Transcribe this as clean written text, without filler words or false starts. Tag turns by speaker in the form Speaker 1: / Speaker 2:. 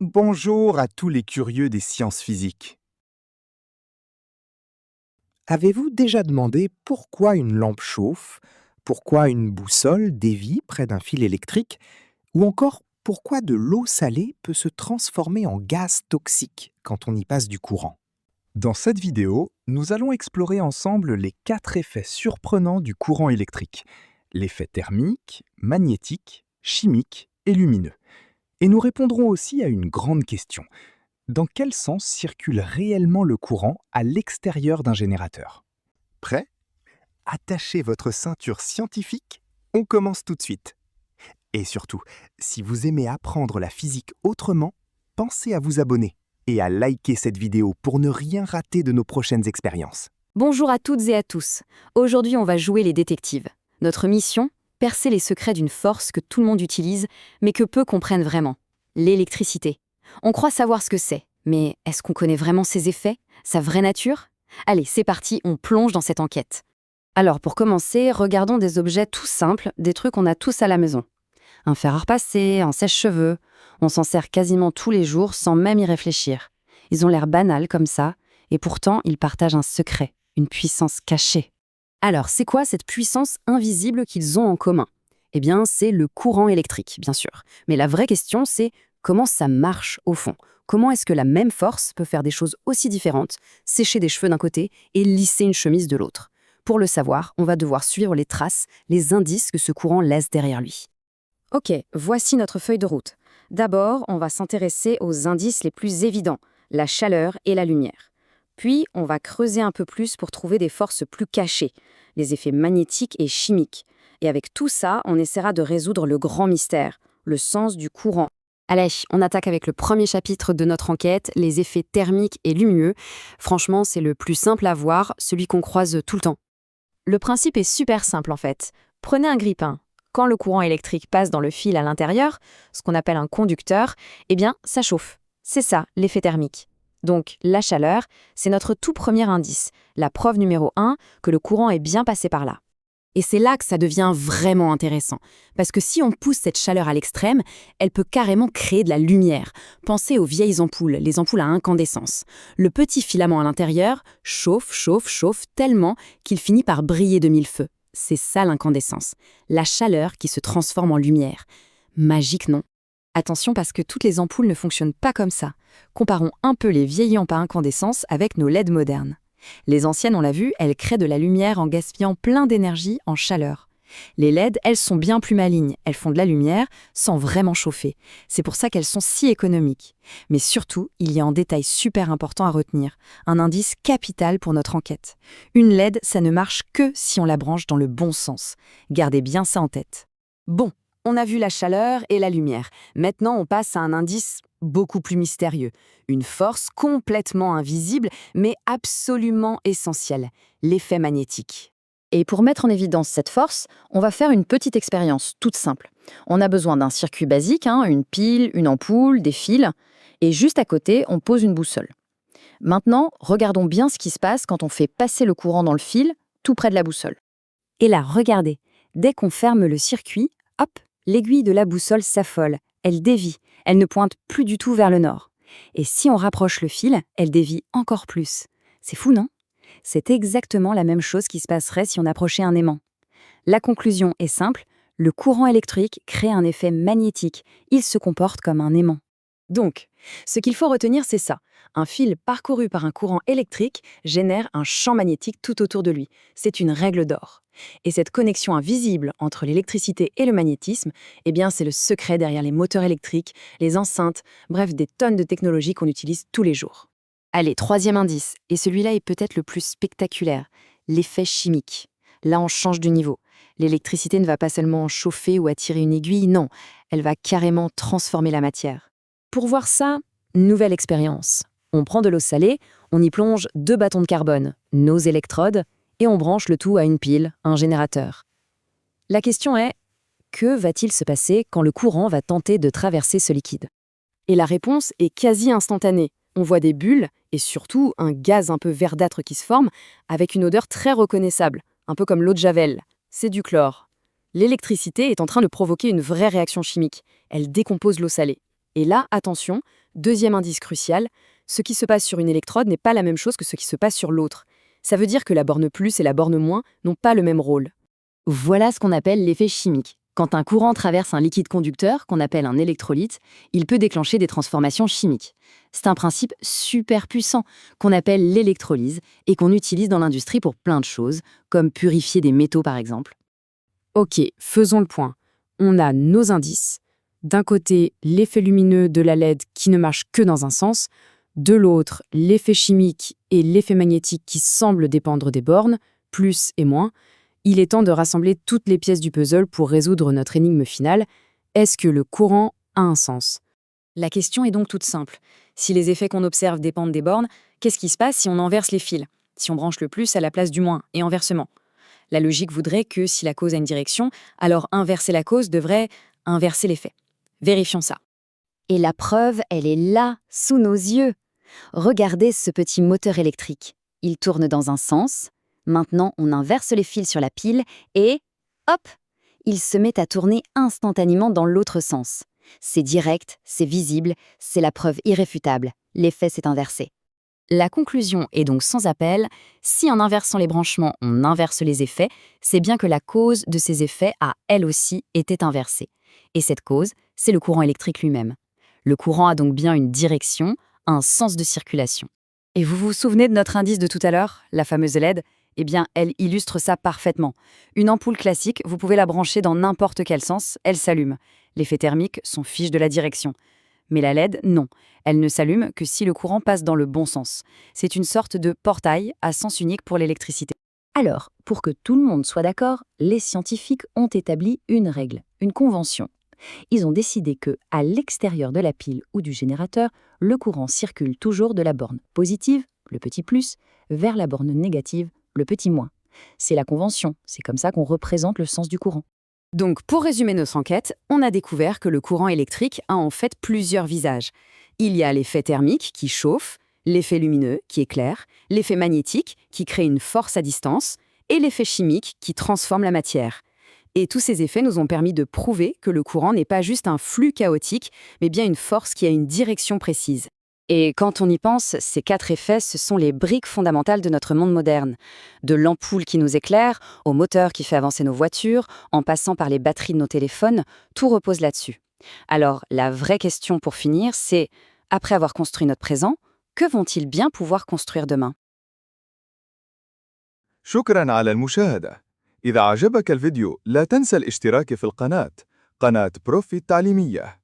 Speaker 1: Bonjour à tous les curieux des sciences physiques. Avez-vous déjà demandé pourquoi une lampe chauffe, pourquoi une boussole dévie près d'un fil électrique, ou encore pourquoi de l'eau salée peut se transformer en gaz toxique quand on y passe du courant? Dans cette vidéo, nous allons explorer ensemble les 4 effets surprenants du courant électrique: l'effet thermique, magnétique, chimique et lumineux. Et nous répondrons aussi à une grande question: dans quel sens circule réellement le courant à l'extérieur d'un générateur? Prêt? Attachez votre ceinture scientifique, on commence tout de suite. Et surtout, si vous aimez apprendre la physique autrement, pensez à vous abonner et à liker cette vidéo pour ne rien rater de nos prochaines expériences.
Speaker 2: Bonjour à toutes et à tous. Aujourd'hui, on va jouer les détectives. Notre mission, percer les secrets d'une force que tout le monde utilise, mais que peu comprennent vraiment: l'électricité. On croit savoir ce que c'est, mais est-ce qu'on connaît vraiment ses effets, sa vraie nature? Allez, c'est parti, on plonge dans cette enquête. Alors, pour commencer, regardons des objets tout simples, des trucs qu'on a tous à la maison. Un fer à repasser, un sèche-cheveux. On s'en sert quasiment tous les jours sans même y réfléchir. Ils ont l'air banals comme ça, et pourtant, ils partagent un secret, une puissance cachée. Alors, c'est quoi cette puissance invisible qu'ils ont en commun? Eh bien, c'est le courant électrique, bien sûr. Mais la vraie question, c'est comment ça marche au fond? Comment est-ce que la même force peut faire des choses aussi différentes, sécher des cheveux d'un côté et lisser une chemise de l'autre? Pour le savoir, on va devoir suivre les traces, les indices que ce courant laisse derrière lui. Ok, voici notre feuille de route. D'abord, on va s'intéresser aux indices les plus évidents, la chaleur et la lumière. Puis, on va creuser un peu plus pour trouver des forces plus cachées, les effets magnétiques et chimiques. Et avec tout ça, on essaiera de résoudre le grand mystère, le sens du courant. Allez, on attaque avec le premier chapitre de notre enquête, les effets thermiques et lumineux. Franchement, c'est le plus simple à voir, celui qu'on croise tout le temps. Le principe est super simple en fait. Prenez un grille-pain. Quand le courant électrique passe dans le fil à l'intérieur, ce qu'on appelle un conducteur, eh bien, ça chauffe. C'est ça, l'effet thermique. Donc, la chaleur, c'est notre tout premier indice, la preuve numéro 1 que le courant est bien passé par là. Et c'est là que ça devient vraiment intéressant, parce que si on pousse cette chaleur à l'extrême, elle peut carrément créer de la lumière. Pensez aux vieilles ampoules, les ampoules à incandescence. Le petit filament à l'intérieur chauffe tellement qu'il finit par briller de mille feux. C'est ça l'incandescence, la chaleur qui se transforme en lumière. Magique, non? Attention parce que toutes les ampoules ne fonctionnent pas comme ça. Comparons un peu les vieilles lampes à incandescence avec nos LED modernes. Les anciennes, on l'a vu, elles créent de la lumière en gaspillant plein d'énergie en chaleur. Les LED, elles sont bien plus malignes, elles font de la lumière sans vraiment chauffer. C'est pour ça qu'elles sont si économiques. Mais surtout, il y a un détail super important à retenir, un indice capital pour notre enquête. Une LED, ça ne marche que si on la branche dans le bon sens. Gardez bien ça en tête. Bon, on a vu la chaleur et la lumière. Maintenant, on passe à un indice beaucoup plus mystérieux. Une force complètement invisible, mais absolument essentielle, l'effet magnétique. Et pour mettre en évidence cette force, on va faire une petite expérience toute simple. On a besoin d'un circuit basique, une pile, une ampoule, des fils, et juste à côté, on pose une boussole. Maintenant, regardons bien ce qui se passe quand on fait passer le courant dans le fil, tout près de la boussole. Et là, regardez, dès qu'on ferme le circuit, hop, l'aiguille de la boussole s'affole, elle dévie, elle ne pointe plus du tout vers le nord. Et si on rapproche le fil, elle dévie encore plus. C'est fou, non? C'est exactement la même chose qui se passerait si on approchait un aimant. La conclusion est simple, le courant électrique crée un effet magnétique, il se comporte comme un aimant. Donc, ce qu'il faut retenir, c'est ça. Un fil parcouru par un courant électrique génère un champ magnétique tout autour de lui. C'est une règle d'or. Et cette connexion invisible entre l'électricité et le magnétisme, eh bien, c'est le secret derrière les moteurs électriques, les enceintes, bref, des tonnes de technologies qu'on utilise tous les jours. Allez, troisième indice, et celui-là est peut-être le plus spectaculaire, l'effet chimique. Là, on change de niveau. L'électricité ne va pas seulement chauffer ou attirer une aiguille, non, elle va carrément transformer la matière. Pour voir ça, nouvelle expérience. On prend de l'eau salée, on y plonge 2 bâtons de carbone, nos électrodes, et on branche le tout à une pile, un générateur. La question est, que va-t-il se passer quand le courant va tenter de traverser ce liquide? Et la réponse est quasi instantanée. On voit des bulles et surtout un gaz un peu verdâtre qui se forme avec une odeur très reconnaissable, un peu comme l'eau de Javel. C'est du chlore. L'électricité est en train de provoquer une vraie réaction chimique. Elle décompose l'eau salée. Et là, attention, deuxième indice crucial, ce qui se passe sur une électrode n'est pas la même chose que ce qui se passe sur l'autre. Ça veut dire que la borne plus et la borne moins n'ont pas le même rôle. Voilà ce qu'on appelle l'effet chimique. Quand un courant traverse un liquide conducteur, qu'on appelle un électrolyte, il peut déclencher des transformations chimiques. C'est un principe super puissant qu'on appelle l'électrolyse et qu'on utilise dans l'industrie pour plein de choses, comme purifier des métaux par exemple. Ok, faisons le point. On a nos indices. D'un côté, l'effet lumineux de la LED qui ne marche que dans un sens, de l'autre, l'effet chimique et l'effet magnétique qui semblent dépendre des bornes, plus et moins. Il est temps de rassembler toutes les pièces du puzzle pour résoudre notre énigme finale. Est-ce que le courant a un sens? La question est donc toute simple. Si les effets qu'on observe dépendent des bornes, qu'est-ce qui se passe si on inverse les fils? Si on branche le plus à la place du moins, et inversement? La logique voudrait que si la cause a une direction, alors inverser la cause devrait inverser l'effet. Vérifions ça. Et la preuve, elle est là, sous nos yeux. Regardez ce petit moteur électrique. Il tourne dans un sens. Maintenant, on inverse les fils sur la pile et, hop, il se met à tourner instantanément dans l'autre sens. C'est direct, c'est visible, c'est la preuve irréfutable. L'effet s'est inversé. La conclusion est donc sans appel. Si en inversant les branchements, on inverse les effets, c'est bien que la cause de ces effets a elle aussi été inversée. Et cette cause, c'est le courant électrique lui-même. Le courant a donc bien une direction, un sens de circulation. Et vous vous souvenez de notre indice de tout à l'heure, la fameuse LED? Eh bien, elle illustre ça parfaitement. Une ampoule classique, vous pouvez la brancher dans n'importe quel sens, elle s'allume. L'effet thermique s'en fiche de la direction. Mais la LED, non. Elle ne s'allume que si le courant passe dans le bon sens. C'est une sorte de portail à sens unique pour l'électricité. Alors, pour que tout le monde soit d'accord, les scientifiques ont établi une règle, une convention. Ils ont décidé que, à l'extérieur de la pile ou du générateur, le courant circule toujours de la borne positive, le petit plus, vers la borne négative, le petit moins. C'est la convention, c'est comme ça qu'on représente le sens du courant. Donc, pour résumer notre enquête, on a découvert que le courant électrique a en fait plusieurs visages. Il y a l'effet thermique qui chauffe, l'effet lumineux qui éclaire, l'effet magnétique qui crée une force à distance et l'effet chimique qui transforme la matière. Et tous ces effets nous ont permis de prouver que le courant n'est pas juste un flux chaotique, mais bien une force qui a une direction précise. Et quand on y pense, ces 4 effets, ce sont les briques fondamentales de notre monde moderne. De l'ampoule qui nous éclaire, au moteur qui fait avancer nos voitures, en passant par les batteries de nos téléphones, tout repose là-dessus. Alors, la vraie question pour finir, c'est, après avoir construit notre présent, que vont-ils bien pouvoir construire demain?
Speaker 3: شكراً على المشاهدة. إذا عجبك الفيديو لا تنسى الاشتراك في القناة، قناة بروفي التعليمية.